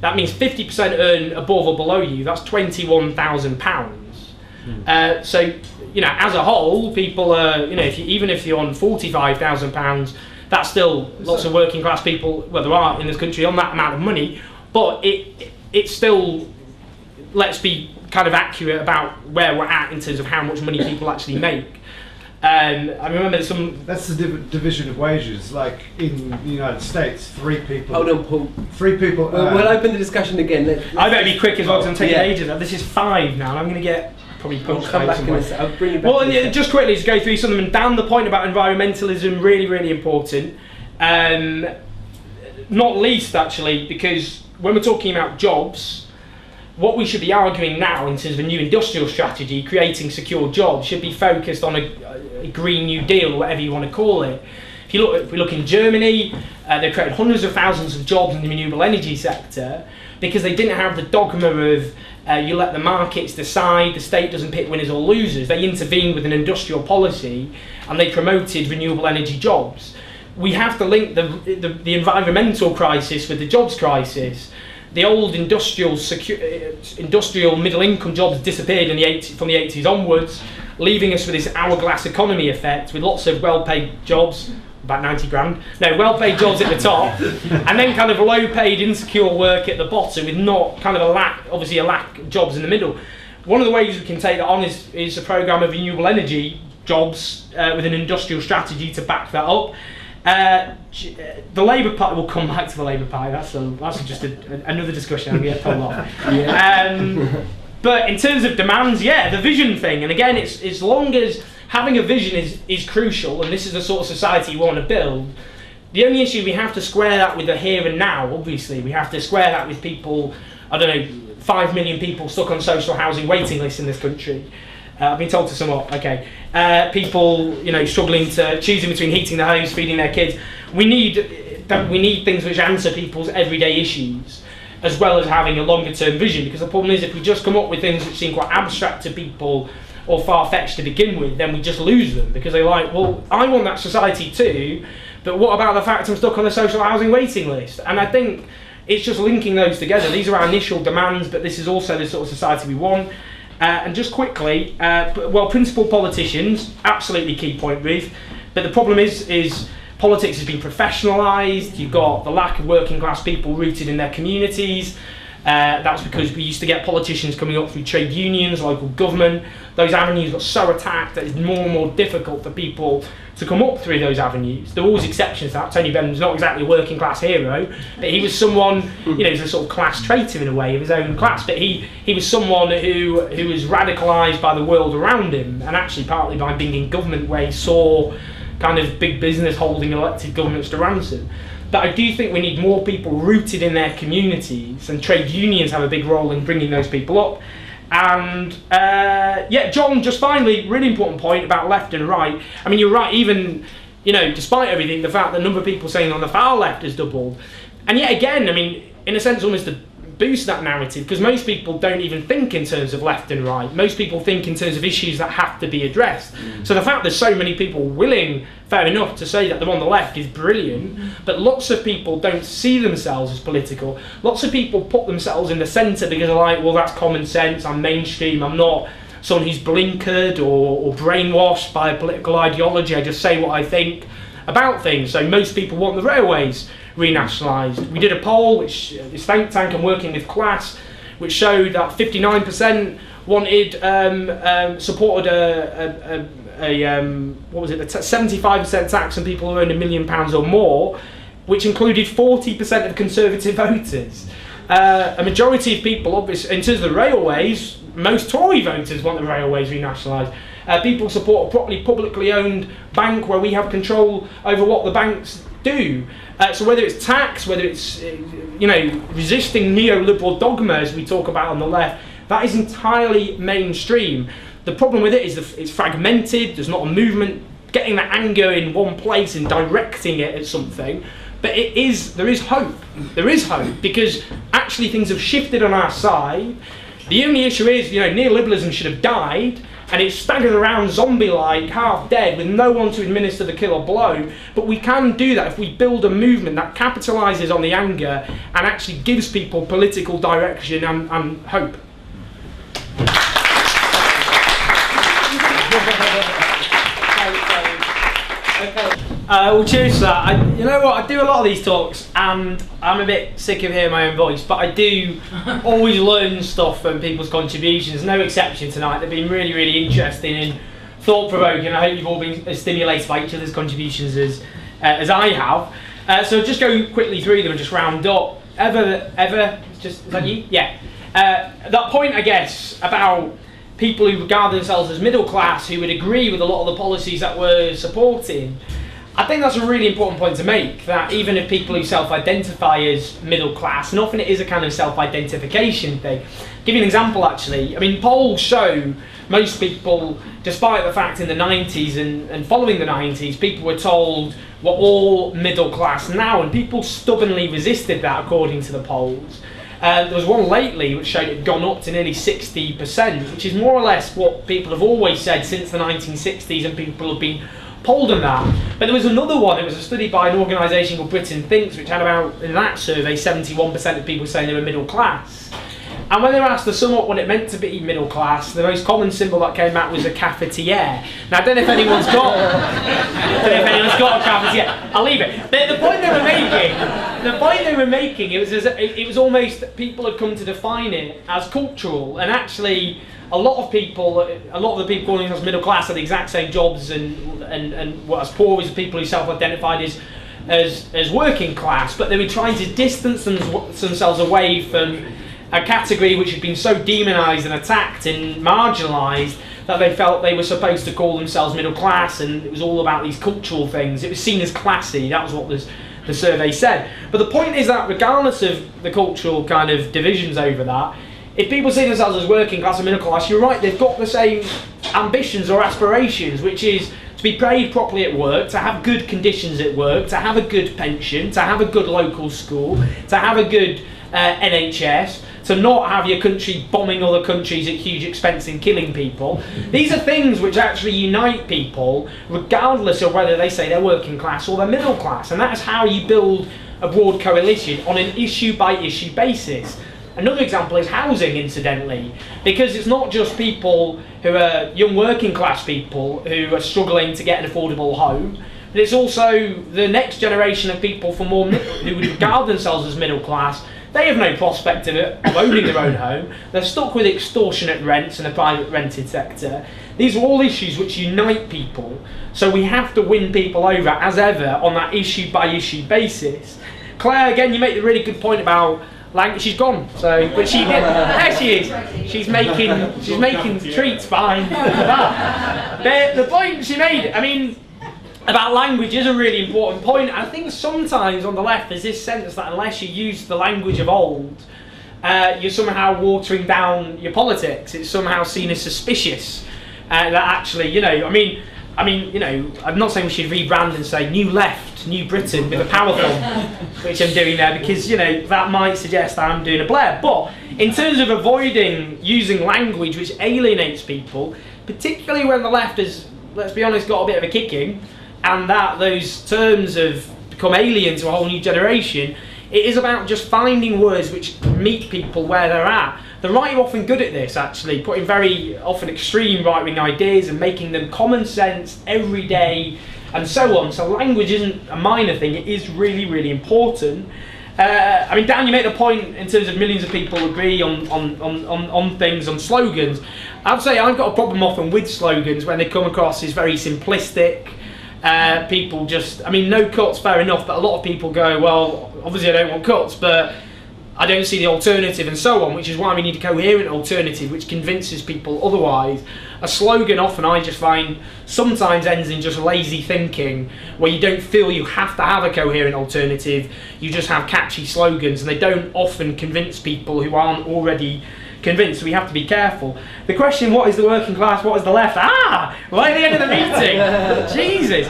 that means 50% earn above or below you, that's £21,000. So, as a whole, people are, even if you're on £45,000, that's still lots of working class people, well, there are in this country on that amount of money, but it's still, let's be kind of accurate about where we're at in terms of how much money people actually make. I remember That's the division of wages. Like in the United States, 3 people. Hold on, Paul. 3 people. We'll open the discussion again. I better be quick as well, because I'm taking ages. This is 5 now, and I'm going to get probably punched come back somewhere. I'll bring you back. Well, just quickly to go through some of them. Dan, the point about environmentalism, really, really important. Not least, actually, because when we're talking about jobs, what we should be arguing now in terms of a new industrial strategy, creating secure jobs, should be focused on a Green New Deal, or whatever you want to call it. If we look in Germany, they created hundreds of thousands of jobs in the renewable energy sector because they didn't have the dogma of you let the markets decide, the state doesn't pick winners or losers. They intervened with an industrial policy and they promoted renewable energy jobs. We have to link the environmental crisis with the jobs crisis. The old industrial middle-income jobs disappeared from the 80s onwards, leaving us with this hourglass economy effect with lots of well-paid jobs, about 90 grand, no, well-paid jobs at the top, and then kind of low-paid, insecure work at the bottom with not kind of a lack of jobs in the middle. One of the ways we can take that on is a programme of renewable energy jobs with an industrial strategy to back that up. The Labour Party, we'll come back to the Labour Party, that's just another discussion, I'm going to get told off. But in terms of demands, the vision thing, and again, it's as long as having a vision is crucial, and this is the sort of society you want to build, the only issue, we have to square that with the here and now, obviously. We have to square that with people, 5 million people stuck on social housing waiting lists in this country. I've been told to sum up, okay. People, struggling to choosing between heating their homes, feeding their kids. We need things which answer people's everyday issues, as well as having a longer term vision, because the problem is if we just come up with things which seem quite abstract to people or far-fetched to begin with, then we just lose them, because they're like, well, I want that society too, but what about the fact I'm stuck on a social housing waiting list? And I think it's just linking those together. These are our initial demands, but this is also the sort of society we want. And just quickly, principled politicians, absolutely key point, Ruth, but the problem is politics has been professionalised. You've got the lack of working class people rooted in their communities. That's because we used to get politicians coming up through trade unions, local government. Those avenues got so attacked that it's more and more difficult for people to come up through those avenues. There are always exceptions to that. Tony Bennon's not exactly a working class hero, but he was someone, he's a sort of class traitor in a way of his own class, but he was someone who was radicalised by the world around him, and actually partly by being in government where he saw kind of big business holding elected governments to ransom. But I do think we need more people rooted in their communities, and trade unions have a big role in bringing those people up. And John, just finally, really important point about left and right. I mean, you're right, even, despite everything, the fact that the number of people saying on the far left has doubled. And yet again, I mean, in a sense, almost the boost that narrative, because most people don't even think in terms of left and right. Most people think in terms of issues that have to be addressed. So the fact there's so many people willing, fair enough, to say that they're on the left is brilliant, but lots of people don't see themselves as political. Lots of people put themselves in the centre because they're like, well, that's common sense, I'm mainstream, I'm not someone who's blinkered or brainwashed by a political ideology, I just say what I think about things. So most people want the railways renationalised. We did a poll, which this think tank I'm working with Class, which showed that 59% wanted supported what was it, the 75% tax on people who earn £1 million or more, which included 40% of Conservative voters. A majority of people, obviously, in terms of the railways, most Tory voters want the railways renationalised. People support a properly publicly owned bank where we have control over what the banks do. So whether it's tax, whether it's resisting neoliberal dogma, as we talk about on the left, that is entirely mainstream. The problem with it is it's fragmented. There's not a movement getting that anger in one place and directing it at something. But there is hope. There is hope, because actually things have shifted on our side. The only issue is, neoliberalism should have died, and it's staggered around zombie-like, half dead, with no one to administer the killer blow. But we can do that if we build a movement that capitalises on the anger and actually gives people political direction and hope. Well, cheers for that. You know what, I do a lot of these talks and I'm a bit sick of hearing my own voice, but I do always learn stuff from people's contributions. No exception tonight. They've been really, really interesting and thought-provoking. I hope you've all been as stimulated by each other's contributions as I have. So just go quickly through them and just round up. Is that you? Yeah. That point, I guess, about people who regard themselves as middle class, who would agree with a lot of the policies that we're supporting, I think that's a really important point to make, that even if people who self-identify as middle class, and often it is a kind of self-identification thing. I'll give you an example actually. I mean, polls show most people, despite the fact in the 90s and following the 90s, people were told we're all middle class now, and people stubbornly resisted that according to the polls. There was one lately which showed it had gone up to nearly 60%, which is more or less what people have always said since the 1960s, and people have been polled on that. But there was another one, it was a study by an organisation called Britain Thinks, which had about, in that survey, 71% of people saying they were middle class. And when they were asked to sum up what it meant to be middle class, the most common symbol that came out was a cafetiere. Now, I don't know if anyone's got a cafetiere. I'll leave it. The point they were making, it was almost that people had come to define it as cultural, and actually a lot of the people calling themselves middle class had the exact same jobs and were as poor as the people who self-identified as working class, but they were trying to distance themselves away from a category which had been so demonised and attacked and marginalised that they felt they were supposed to call themselves middle class, and it was all about these cultural things. It was seen as classy, that was what the survey said. But the point is that regardless of the cultural kind of divisions over that, if people see themselves as working class and middle class, you're right, they've got the same ambitions or aspirations, which is to be paid properly at work, to have good conditions at work, to have a good pension, to have a good local school, to have a good NHS, to not have your country bombing other countries at huge expense and killing people. These are things which actually unite people, regardless of whether they say they're working class or they're middle class, and that is how you build a broad coalition on an issue-by-issue basis. Another example is housing, incidentally, because it's not just people who are young working class people who are struggling to get an affordable home, but it's also the next generation of people who would regard themselves as middle class. They have no prospect of owning their own home. They're stuck with extortionate rents in the private rented sector. These are all issues which unite people, so we have to win people over, as ever, on that issue-by-issue basis. Claire, again, you make the really good point about she's gone, but she did. There she is. She's making treats behind that. The point she made, I mean, about language is a really important point. I think sometimes on the left there's this sense that unless you use the language of old, you're somehow watering down your politics. It's somehow seen as suspicious. That actually, I mean, I mean, you know, I'm not saying we should rebrand and say New Left, New Britain with a power thumb, which I'm doing there, because, you know, that might suggest I'm doing a Blair. But in terms of avoiding using language which alienates people, particularly when the left has, let's be honest, got a bit of a kicking, and that those terms have become alien to a whole new generation, it is about just finding words which meet people where they're at. The right are often good at this, actually, putting very often extreme right-wing ideas and making them common sense, everyday, and so on. So language isn't a minor thing, it is really, really important. I mean, Dan, you make the point in terms of millions of people agree on things, on slogans. I'd say I've got a problem often with slogans when they come across as very simplistic. People just, I mean, no cuts, fair enough, but a lot of people go, well, obviously I don't want cuts, but I don't see the alternative, and so on, which is why we need a coherent alternative which convinces people otherwise. A slogan often, I just find, sometimes ends in just lazy thinking, where you don't feel you have to have a coherent alternative, you just have catchy slogans, and they don't often convince people who aren't already convinced. So we have to be careful. The question, what is the working class, what is the left? Right at the end of the meeting. Jesus.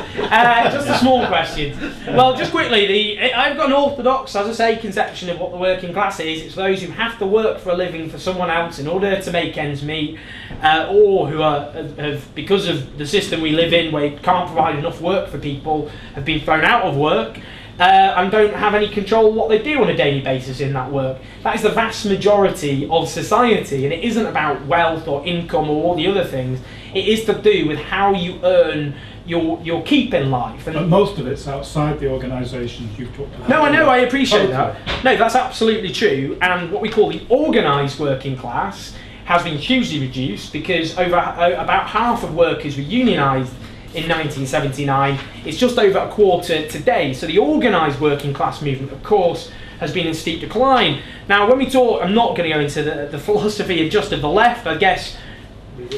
Just a small question. Well, just quickly, I've got an orthodox, as I say, conception of what the working class is. It's those who have to work for a living for someone else in order to make ends meet, or who have, because of the system we live in, where you can't provide enough work for people, have been thrown out of work, and don't have any control of what they do on a daily basis in that work. That is the vast majority of society, and it isn't about wealth or income or all the other things. It is to do with how you earn your keep in life. And but most of it's outside the organisations you've talked about. No, I know, I appreciate that. No, that's absolutely true, and what we call the organised working class has been hugely reduced, because about half of workers were unionised in 1979. It's just over a quarter today. So the organised working class movement, of course, has been in steep decline. Now, when we talk, I'm not going to go into the philosophy of just of the left. I guess,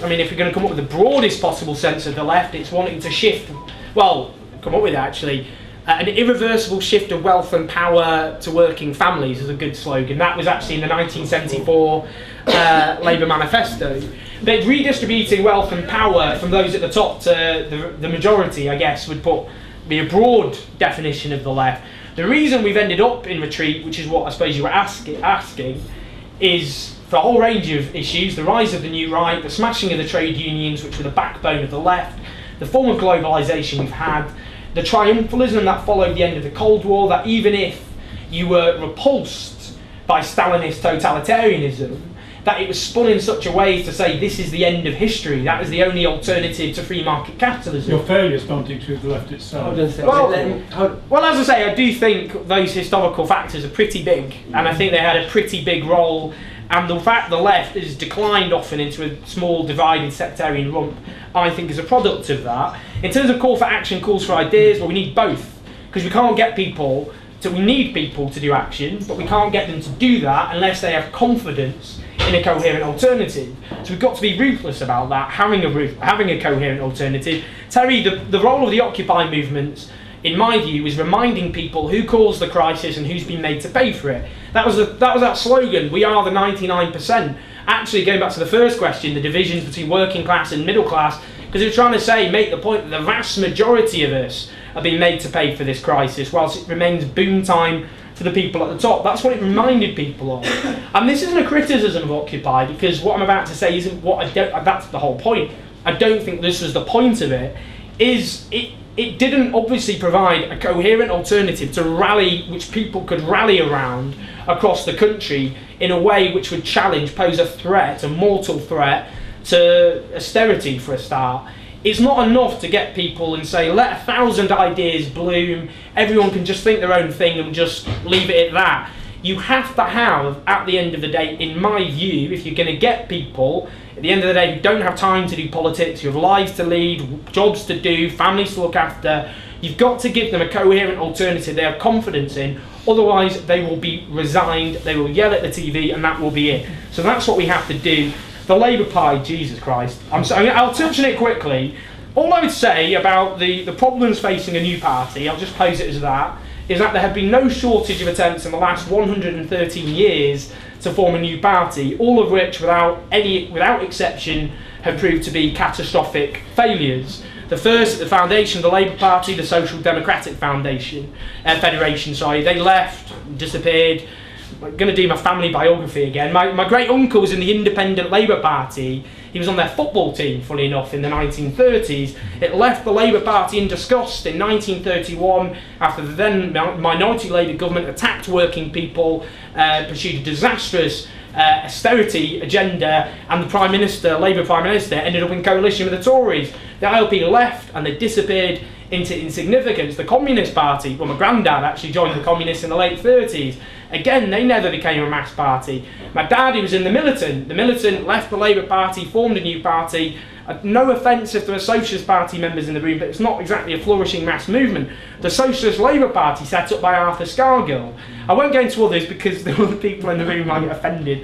I mean, if we're going to come up with the broadest possible sense of the left, it's wanting to shift, well, come up with actually, an irreversible shift of wealth and power to working families is a good slogan. That was actually in the 1974 Labour manifesto. But redistributing wealth and power from those at the top to the majority, I guess, would be a broad definition of the left. The reason we've ended up in retreat, which is what I suppose you were asking, is for a whole range of issues: the rise of the new right, the smashing of the trade unions, which were the backbone of the left, the form of globalisation we've had, the triumphalism that followed the end of the Cold War, that even if you were repulsed by Stalinist totalitarianism, that it was spun in such a way to say this is the end of history, that is the only alternative to free market capitalism. Your failures don't include the left itself. Well, as I say, I do think those historical factors are pretty big, and I think they had a pretty big role, and the fact the left has declined often into a small divided sectarian rump, I think is a product of that. In terms of call for action, calls for ideas, well, we need both, because we can't get people to, we need people to do action, but we can't get them to do that unless they have confidence in a coherent alternative. So we've got to be ruthless about that, having a coherent alternative. Terry, the role of the Occupy movements, in my view, is reminding people who caused the crisis and who's been made to pay for it. That was that slogan, we are the 99%. Actually, going back to the first question, the divisions between working class and middle class, because they're trying to make the point that the vast majority of us are being made to pay for this crisis, whilst it remains boom time for the people at the top. That's what it reminded people of. And this isn't a criticism of Occupy, because what I'm about to say isn't what I don't, that's the whole point. I don't think this was the point of it, is it didn't obviously provide a coherent alternative to rally, which people could rally around across the country in a way which would pose a threat, a mortal threat, to austerity for a start. It's not enough to get people and say, let 1,000 ideas bloom, everyone can just think their own thing and just leave it at that. You have to have, at the end of the day, in my view, if you're going to get people, at the end of the day, who don't have time to do politics, who have lives to lead, jobs to do, families to look after, you've got to give them a coherent alternative they have confidence in, otherwise they will be resigned, they will yell at the TV, and that will be it. So that's what we have to do. The Labour Party, Jesus Christ. I'll touch on it quickly. All I would say about the problems facing a new party, I'll just pose it as that, is that there have been no shortage of attempts in the last 113 years to form a new party, all of which, without exception, have proved to be catastrophic failures. The first, the foundation of the Labour Party, the Social Democratic Federation, they left, disappeared. I'm going to do my family biography again. My great uncle was in the Independent Labour Party. He was on their football team, funny enough, in the 1930s. It left the Labour Party in disgust in 1931 after the then minority Labour government attacked working people, pursued a disastrous austerity agenda, and the Prime Minister, Labour Prime Minister, ended up in coalition with the Tories. The ILP left and they disappeared into insignificance. The Communist Party, well, my granddad actually joined the Communists in the late 30s. Again, they never became a mass party. My dad, he was in the militant. The militant left the Labour Party, formed a new party. No offence if there are Socialist Party members in the room, but it's not exactly a flourishing mass movement. The Socialist Labour Party, set up by Arthur Scargill. I won't go into others because the other people in the room might get offended.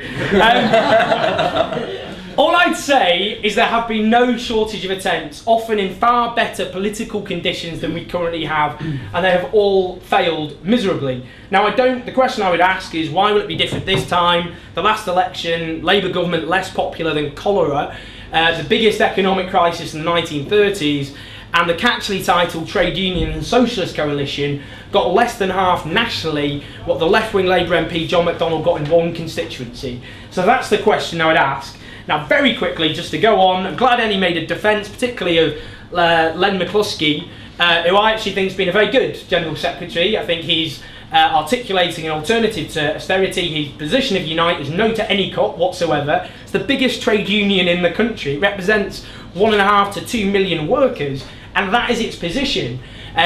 All I'd say is there have been no shortage of attempts, often in far better political conditions than we currently have, and they have all failed miserably. Now, the question I would ask is, why will it be different this time? The last election, Labour government less popular than cholera, the biggest economic crisis in the 1930s, and the catchily titled Trade Union and Socialist Coalition got less than half nationally what the left-wing Labour MP John McDonnell got in one constituency. So that's the question I would ask. Now, very quickly, just to go on, I'm glad Annie made a defence, particularly of Len McCluskey, who I actually think has been a very good General Secretary. I think he's articulating an alternative to austerity. His position of Unite is no to any cut whatsoever. It's the biggest trade union in the country. It represents 1.5 to 2 million workers, and that is its position.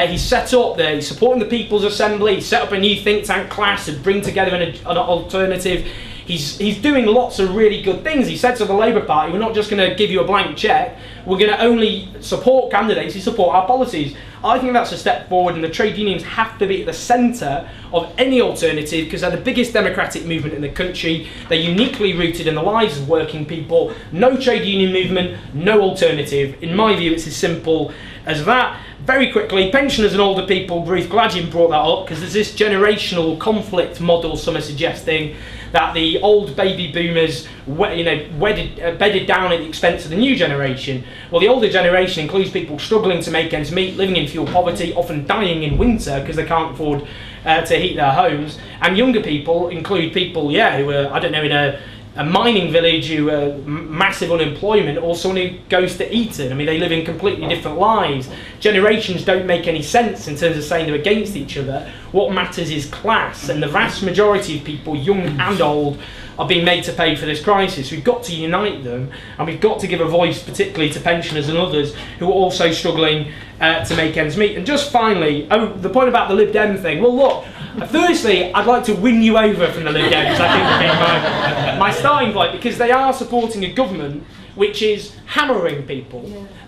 He's set up he's supporting the People's Assembly. He's set up a new think tank class to bring together an alternative. He's doing lots of really good things. He said to the Labour Party, we're not just going to give you a blank cheque, we're going to only support candidates who support our policies. I think that's a step forward, and the trade unions have to be at the centre of any alternative because they're the biggest democratic movement in the country. They're uniquely rooted in the lives of working people. No trade union movement, no alternative. In my view, it's as simple as that. Very quickly, pensioners and older people, Ruth, glad you brought that up, because there's this generational conflict model some are suggesting that the old baby boomers bedded down at the expense of the new generation. Well, the older generation includes people struggling to make ends meet, living in fuel poverty, often dying in winter because they can't afford to heat their homes. And younger people include people, who are, I don't know, in a mining village who are massive unemployment, or someone who goes to Eton. I mean, they live in completely different lives. Generations don't make any sense in terms of saying they're against each other. What matters is class, and the vast majority of people, young and old, are being made to pay for this crisis. We've got to unite them, and we've got to give a voice particularly to pensioners and others who are also struggling to make ends meet. And just finally, the point about the Lib Dem thing, well look, firstly, I'd like to win you over from the Lib Dems, I think would be my starting point, because they are supporting a government which is hammering people.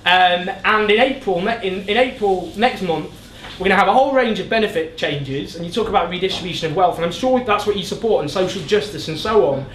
Yeah. And in April next month, we're going to have a whole range of benefit changes, and you talk about redistribution of wealth, and I'm sure that's what you support, and social justice and so on.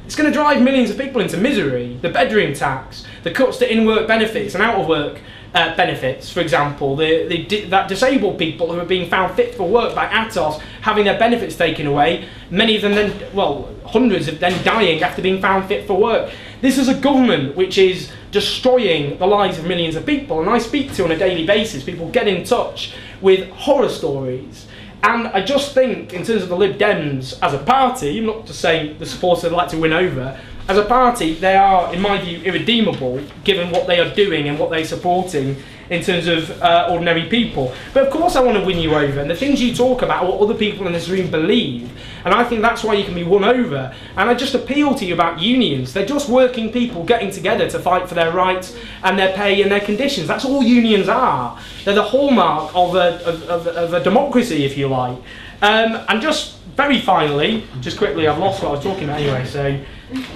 It's going to drive millions of people into misery. The bedroom tax, the cuts to in-work benefits and out-of-work benefits, for example, that disabled people who are being found fit for work by Atos having their benefits taken away, many of them then, well, hundreds of them dying after being found fit for work. This is a government which is destroying the lives of millions of people, and I speak to on a daily basis, people get in touch with horror stories. And I just think, in terms of the Lib Dems as a party, I'm not just saying the supporters I'd like to win over, as a party, they are, in my view, irredeemable, given what they are doing and what they're supporting in terms of ordinary people. But of course I want to win you over, and the things you talk about are what other people in this room believe, and I think that's why you can be won over. And I just appeal to you about unions. They're just working people getting together to fight for their rights and their pay and their conditions. That's all unions are. They're the hallmark of a democracy, if you like. And just very finally, just quickly, I've lost what I was talking about anyway, so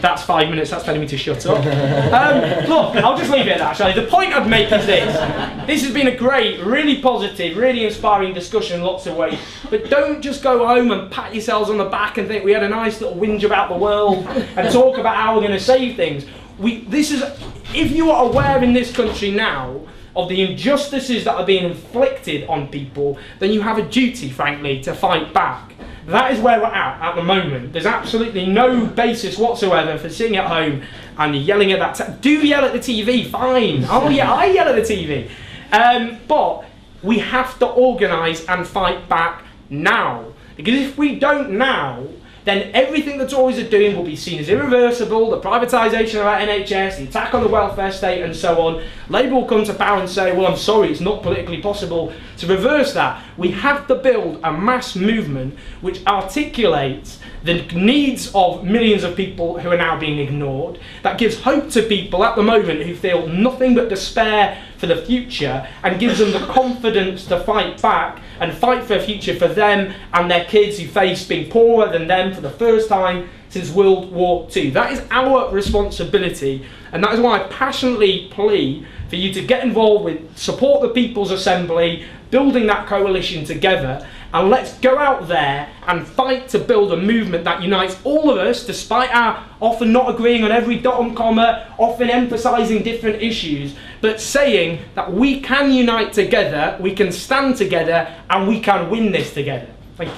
that's 5 minutes, that's telling me to shut up. Look, I'll just leave it at that, actually. The point I'd make is this. This has been a great, really positive, really inspiring discussion in lots of ways, but don't just go home and pat yourselves on the back and think we had a nice little whinge about the world and talk about how we're going to save things. If you are aware in this country now of the injustices that are being inflicted on people, then you have a duty, frankly, to fight back. That is where we're at the moment. There's absolutely no basis whatsoever for sitting at home and yelling at that. Do yell at the TV, fine. Oh yeah, I yell at the TV. But we have to organise and fight back now. Because if we don't now, then everything the Tories are doing will be seen as irreversible, the privatisation of our NHS, the attack on the welfare state and so on. Labour will come to power and say, well, I'm sorry, it's not politically possible to reverse that. We have to build a mass movement which articulates the needs of millions of people who are now being ignored, that gives hope to people at the moment who feel nothing but despair for the future, and gives them the confidence to fight back and fight for a future for them and their kids who face being poorer than them for the first time since World War II. That is our responsibility, and that is why I passionately plea for you to get involved with Support the People's Assembly, building that coalition together, and let's go out there and fight to build a movement that unites all of us, despite our often not agreeing on every dot and comma, often emphasising different issues, but saying that we can unite together, we can stand together, and we can win this together. Thank you.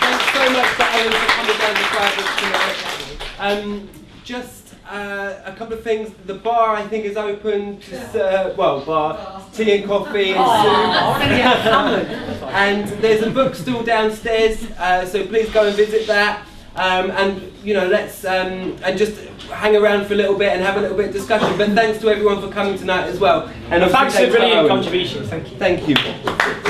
Thanks so much for Owen for coming down the Firebox tonight. Just a couple of things. The bar, I think, is open to bar, tea and coffee and soup. And there's a bookstall downstairs, so please go and visit that. And you know, let's and just hang around for a little bit and have a little bit of discussion. But thanks to everyone for coming tonight as well. And thanks for brilliant contributions. Thank you. Thank you.